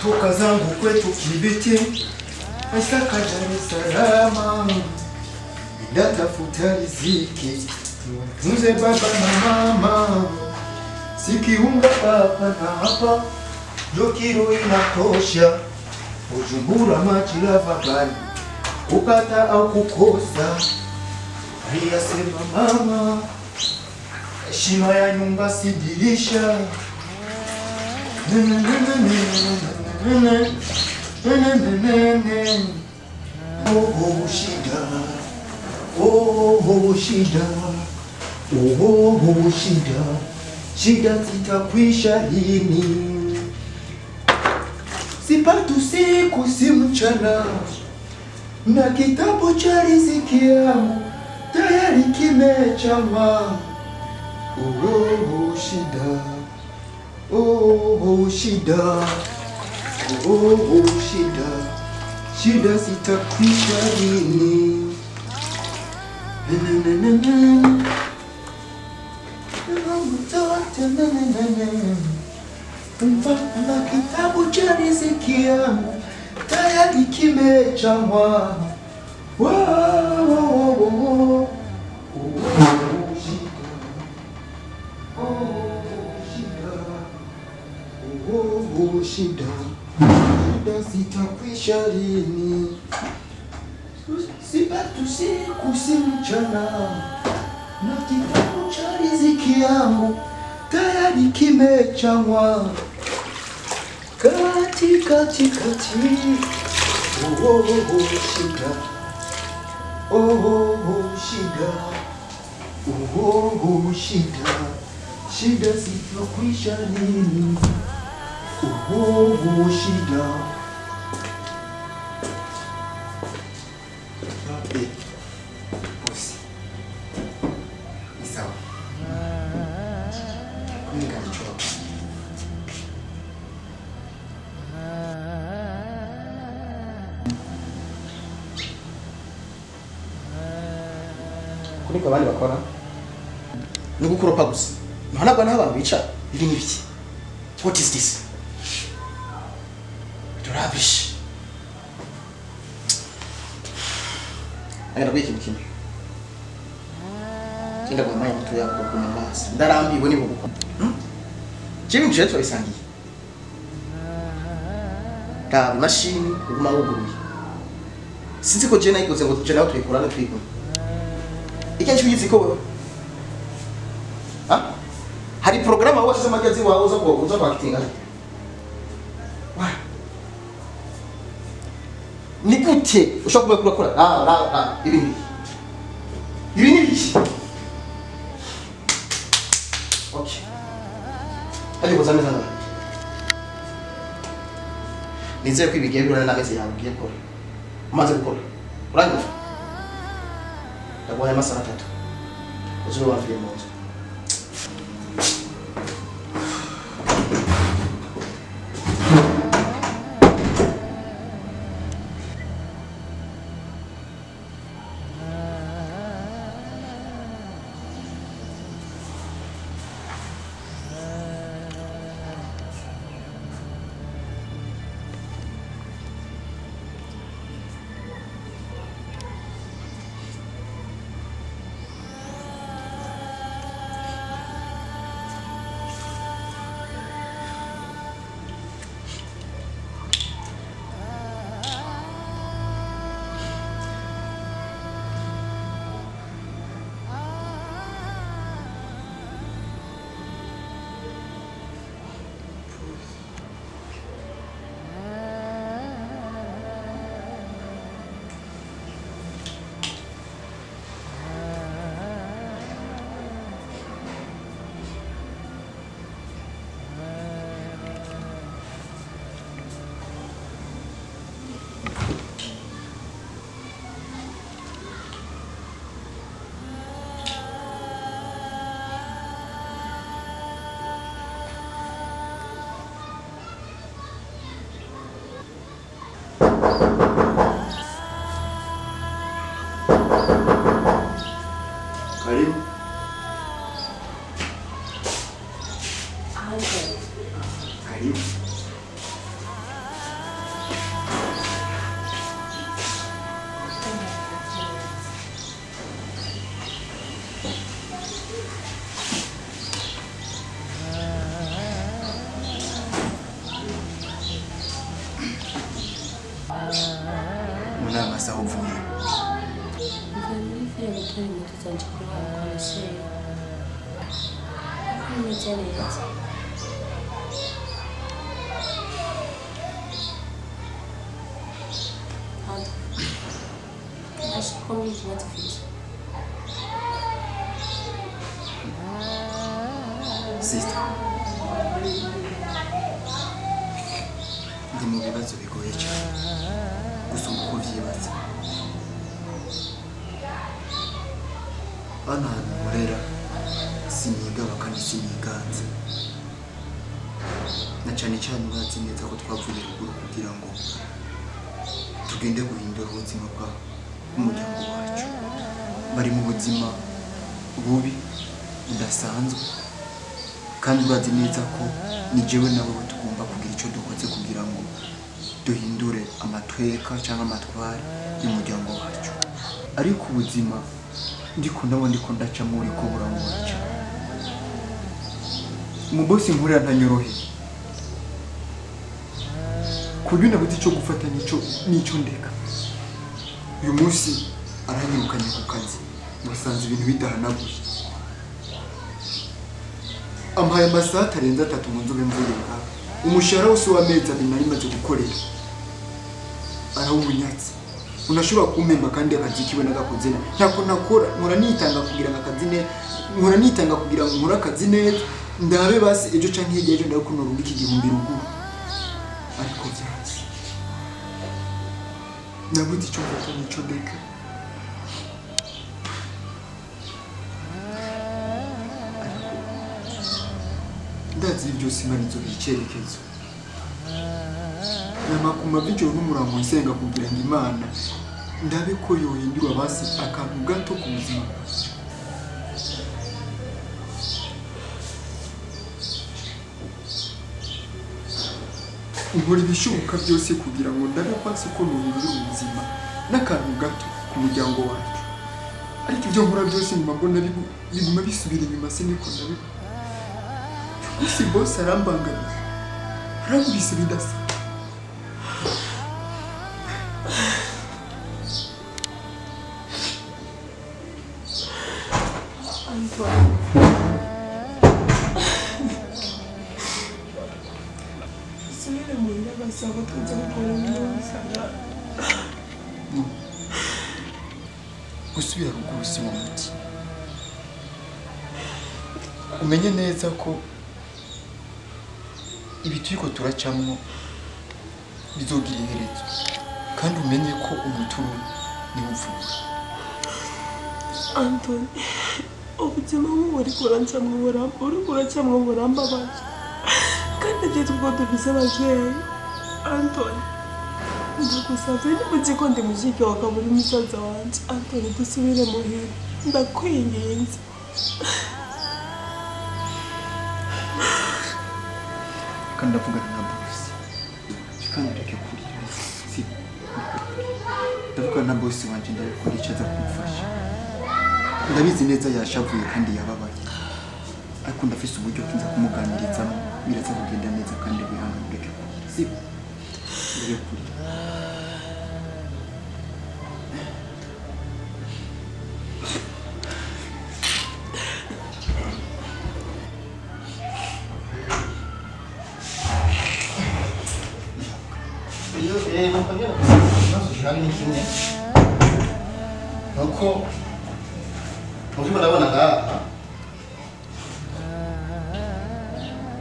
Natoka zangu kwetu Kibiti, Masaka Dar es Salaam, natafuta riziki, niwatunze baba na mama. Sikiunga hapa na hapa, ndio kilo inatosha. Bujumbura maji lava gani, kukata au kukosa. Aliyasema mama, heshima ya nyumba si dirisha. Oh shida, oh shida, oh shida, shida zitakwisha lini? Sipati usiku si mchana, na kitabu cha riziki yangu tayari kimechanwa. Oh shida, oh shida, oh shida, shida zitakwisha lini? Na kitabu cha riziki yangu tayari kimechanwa. Shida, shida zitakwisha lini? Sipati usiku si mchana, na kitabu cha riziki yangu tayari kimechanwa. Kati kati kati, oh shida, oh shida, oh shida, shida zitakwisha lini? Oh shida. Bosi. Ni sawa. Nikalichoka. Kuliko bali bakora. Nukukuropa gusa. Nahana bana abantu bica ibi nibiki. What is this? Rubbish. Agora biki mkini. Kenda kwa maya mtu yako kuna mbasi. Ndarambiwe nibo gukora. Chibi mcheto isangiye. Ka machine uguma wuguruye. Sinzi ko jena ikoze ngo tujena tuyikora no twikora. Ikenshi uyizi ko wewe. Ha? Hari programa wose z'amagazi wawe uza kwakitinga. Nikute ushobora kurakora ibi ni iki? Okay, ari buzame sana nizeye ko ibigiye birona n'amezi yawe ugiye gukora umaze gukora urangiza ndaguhaye amasaha 3 uzoba wavuye mu nzu. Karibu. Karibu. Munama sa uvuye. Mvamilivu ya mtoni mtoto anachukua kwa shehe. Ni tena yote. Acho que comigo muito difícil. Sister. Ndi mu bibazo bigoye cyane. Gusa uko vyibaza. Ana murera siniga bakani siniganze. Na cyane cyane uratse neza ko twavuye ruguru kugira ngo tugende guhindura ubuzima bwa umuryango wacu. Bari mu buzima bubi budasanzwe kandi urazi neza ko ni jewe nabo tugomba kugira icyo dukoze kugira ngo duhindure amatweka cyangwa amatwari y'umuryango wacu. Ariko ubuzima ndiko ndaca muri ko burangora cyane. Umubosi nkurira ntanyoroheye kugira nabuze icyo gufata n'icyo ndeka. Uyu munsi aranyirukanye ku kazi nasanze ibintu bidahanaguye. Ampaye amasaha atarenze 3 mu nzobe mvuye ngaho. Umushahara wose w'amezi 2 nari maze gukorera arawunyatse. Unashobora kumpemba kandi akazi kiwe nagakoze ntako nakora nkora nitanga kugira ngo akazi ne nkora nitanga kugira ngo nkora akazi neza ndabe basi ejo canke hirya ejo ndakuno rubiki igihumbi ruguru. Ariko byatsi nabuze icyo mfata n'icyo ndeka. Ndazi byose imanizo bicyerekezo. Namakuma bijyo n'umurango nsenga kugira ngo Imana ndabe ko yohindura basi akantu gato ku buzima bwacu. Nkora ibishoboka byose kugira ngo ndabe basi ko nohindura ubuzima n'akantu gato ku muryango wacu. Ariko ibyo nkora byose nyuma mbona biguma bisubira inyuma siniko ndabiba. Isi boss arambangana. Arambise bidasa. Sumire mwenda basaba tuza gukora n'usanga. Gusubira ruguru si mu muti. Umenye neza ko ibitiko turacamwo bizogira iherezo kandi umenye ko umuturu ni upfura. Anthony, ubuzima buri kuracamwo burambabaje kandi agiye ubwo dufise abavyeyi. Anthony, ndagusavye nimuzi ko ndi mushiki wa kaburi musaza wanje. Anthony, dusubire muhira ndakwinginze. Kandi ndavuga na boss kandi reke kurira si ndavuga na boss wanje ndakora icyo aza kumufasha. Ndabizi neza yashavuye kandi yababaye ariko ndafise uburyo kinza kumuganirizamo biraza kugenda neza kandi bihanga reke kurira si reke kurira. compañero, no sé si alguien tiene. Nuko muzima ndabona ngaha.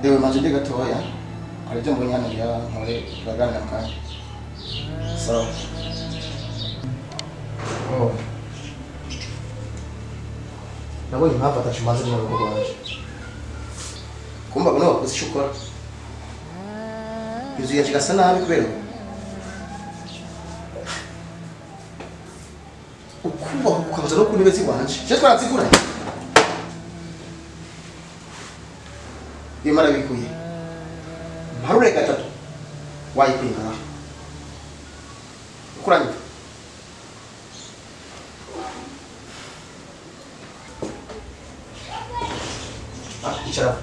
Ewe manje gatoya. Arije mbonye hano ya nkore bagana kandi. So. Oh. Nabonye mpamvu atashimaze mu rugo rwanje. Kumba bano bakoze shukora. Yuzuye kigasa nabi kubera ukuba ukabaza no kunebe ziwanje je twarazigura yemara bikuye marure gatatu wayikwingara kuranye icara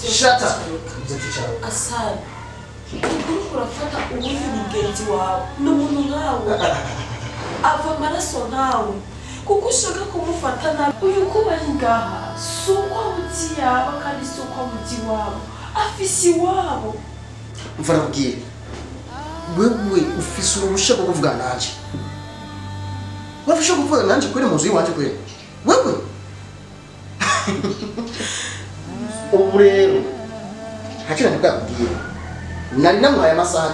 Shut up icara Asana ukuri kurafata ubundi mugenzi wawe n'umuntu nkawe ava amaraso nkawe kuko ushaka kumufata nabi uyu kuba ngaha si uko amuti yaba kandi si uko amuti wabo afise iwabo mfana kubwira wewe ufise uruhusha rwo kuvuga nanje wafisha kuvuga nanje kwere muzi wanje kwere wewe ubu rero hakira ndakubwira nari namwaye amasaha 3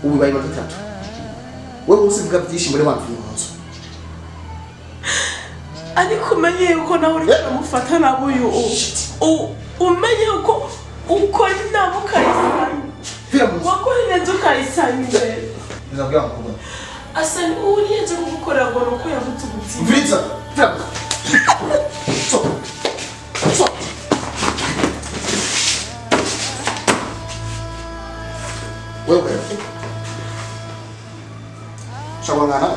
ubu bayi 3 wewe usivuga byinshi muri wamvuye munzu ariko umenye yuko nawe uri kumufata nabo uyu umenye ko ukora inama ukayisanga wakora neza ukayisanga imbere bizabwira mukubona Asani uriyeje kugukorera ngo nuko yavutse ubuzima Vritza so wewe shawangana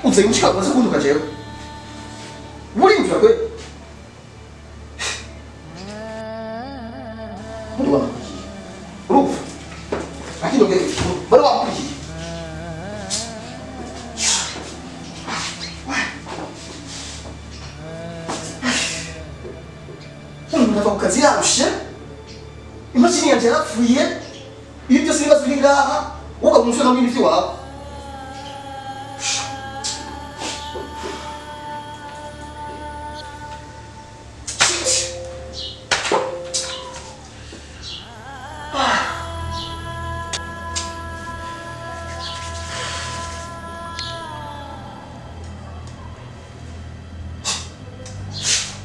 uze mchika kwaza kunduka jewe muri mvya kwe muri wa ruf lakini ndio bado wa mkiki unataka kazi yarushe imashini yanje yarapfuye ibi byose bibazo biri ngaha ukamusha no mwindi wawe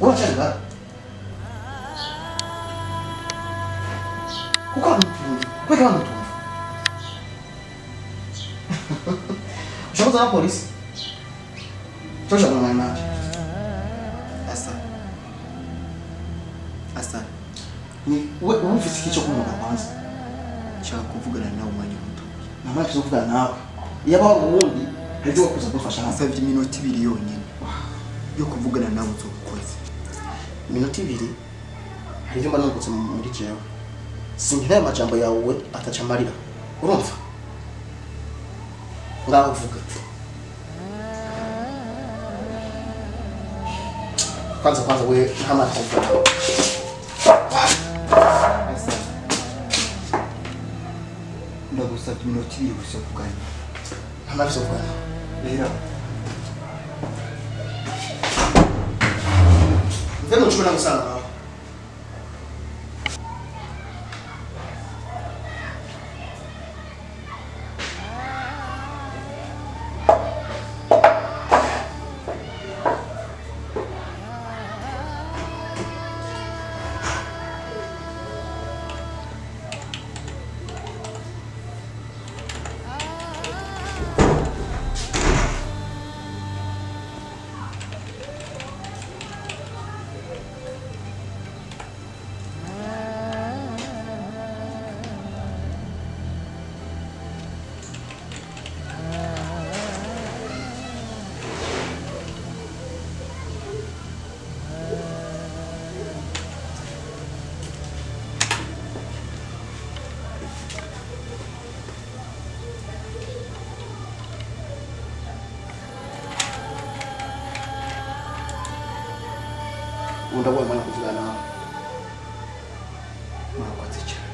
Wachanga kuko mtu kweka mtu ushaka na polisi tosha na mama asa ni wewe ufite kicho kumva kwanza cha kuvugana nawe umwanya muto mama tuzovugana nawe yaba wundi hajya kuza gufasha nasavye iminota 2 yonyine yo kuvugana nawe uzokoze iminota 2 hariyo mba nungutse muri jewe sinkira amajambo yawe atacamarira urumva ngaho vuga kwanza we kama kuvuga ndagusabye iminota 2 gusa kugana nta byo kugana rero Vemo chukuna musana nawe ndawe mwana kuvugana nawe mwakoze cyane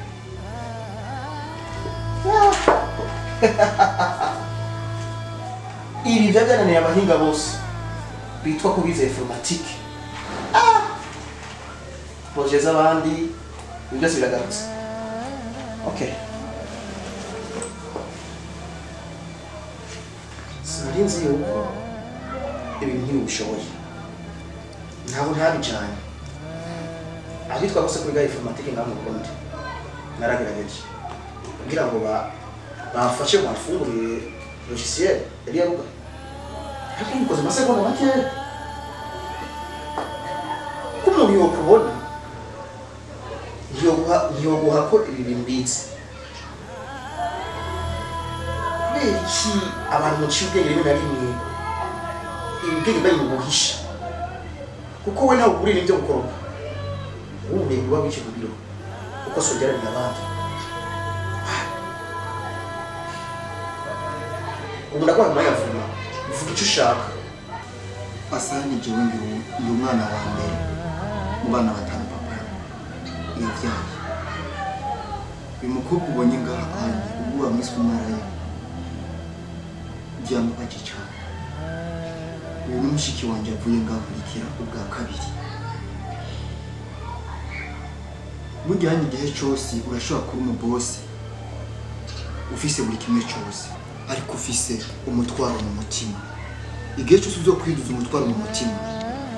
ibi byagananiye abahinga bose bitwa ko bize informatique projet z'abandi byose biragarutse okay sinzi yuko ibintu ntibishoboye ntabwo ntabicanye abitwa bose kuri informatique ngaho mu Burundi naragerageje kugira ngo bafashe bafungurire logiciel yari yaruga ariko nikoze amasegonda make kumuntu yo kubona ntiyoguha ko ibi bimbitse iki abantu mu cyubwenge rimwe na rimwe ibigenge bari mu buhisha kuko we nawe uri n'ibyo gukoropa ubu uba wicaye ku biro kuko sogera ni abandi ubu ndakora umwanya vuma uvuga icyo ushaka Asani jewe ndi umwana wa mbere mu bana batanu papa yavyaye uyu mukobwa ubonye ngaha kandi ubu wamwiswe umwara ye byamubaje cyane uyu ni mushiki wanje avuye ngaho kurikira ubwa kabiri burya igihe cyose urashobora kuba umubosi ufise buri kimwe cyose ariko ufise umutwaro mu mutima igihe cyose uzo kwiduza umutwaro mu mutima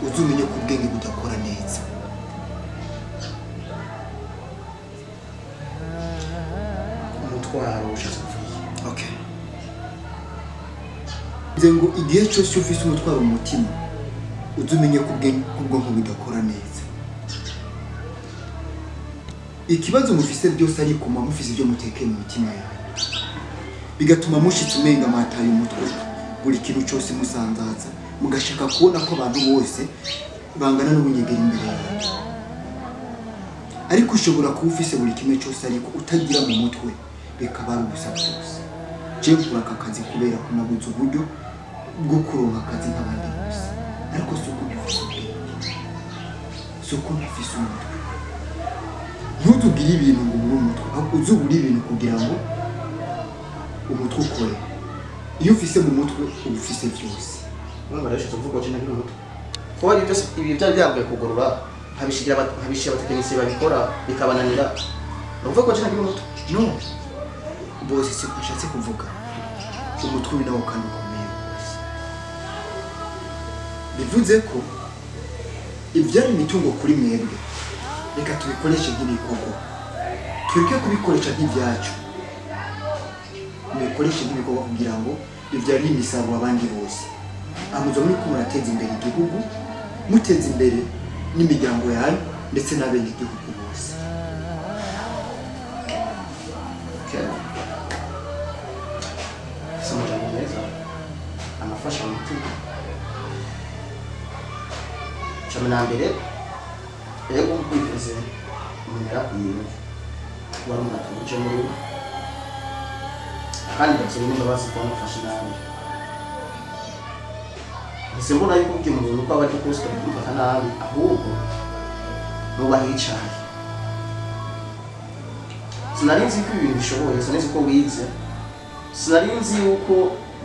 uzumenye ko ubwenge budakora neza umutwaro ushatse kuvuga okay ngo igihe cyose ufise umutwaro mu mutima uzumenye ko ubwonko budakora neza ikibazo mufise byose ariko mufise ibyo mutekeye mu mitima yawe bigatuma mushitse umenga mataye umutwe buri kintu cyose musanzaza mugashaka kubona ko abantu bose bangana n'ubunyegera imbere yawe ariko ushobora kuba ufise buri kimwe cyose ariko utagira mu mutwe bikaba ari ubusa bwose jewe nkora aka kazi kubera ko nabuze uburyo bwo kuronka akazi nk'abandi bose ariko si uko ntafise ubwenge si uko ntafise umutwe ntutugire ibintu ngo ubure umutwe ahubwo uzugure ibintu kugira ngo umutwe ukore iyo ufise mu mutwe uba ufise byose urumva rero tuvuga ko nari umutwe ko ari byose ibi byari byambaye kugorora nkabishigira abatekinisiye babikora bikabananira uvuga ko nari umutwe no bose si kushatse kuvuga umutwe uri nawo kandi ukomeye rwose bivuze ko ibyari imitungo kuri mwebwe reka tubikoreshe nk'ibikorwa tureke kubikoresha nk'ibyacu mubikoreshe nk'ibikorwa kugira ngo bibyarire imisaruro abandi bose amuzo muri ko murateza imbere igihugu muteza imbere n'imiryango yanyu ndetse n'abene igihugu bose samujambo meza anafasha umutima cumi na mbere rero ubwivuze umunara kuyirwa wari umuntu uje muri kandi bakiri n'imbabazi ko amufashe nabi ese mbona yuko ubwiye umuntu ko aba ari kose kumufata nabi ahubwo nubaha icayi sinari nzi ko ibintu bishoboye sinari nzi ko wize sinari nzi yuko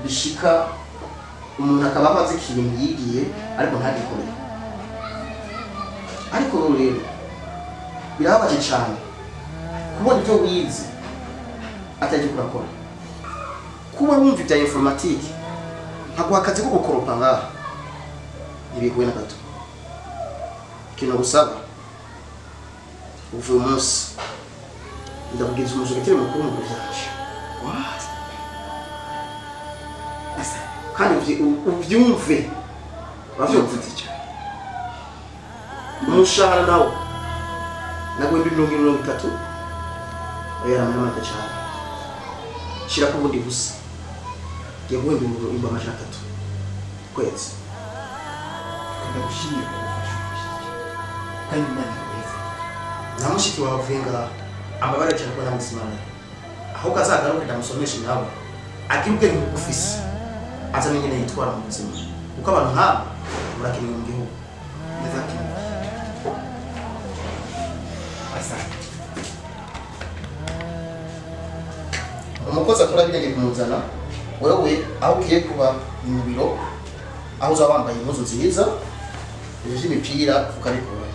bishika umuntu akaba abazi ikintu yigiye ariko ntagikore ariko rero birababaje cyane kubona ibyo wize atajya kurakora kuba wumva ibya informatique ntaguha akazi ko gukoropa ngaha ntibiguye na gato ikintu gusaba uvuye umunsi ndabwiza umujura kiri mukuru mu byacu kandi ubyumve bavyumvutse cyane umushahara nawo nagwe ndi 30 oya amamaka cyane shira ko bundi busa giye guhemba imba amajana 3 kwezi kandi gushimira kandi imana yeza nta mushiki wawe venga amabara cyane ko namusimana aho kazagaruka ndamusomesha nawe akibwe ngufise azamenye ne yitwara mu buzima uko abantu nk'abo murakeneye mu gihugu neza ati umukozi akora birenge kumuzana wewe aho ugiye kuba mu biro aho uzabambaye impuzu nziza ibyo imipira ukarikora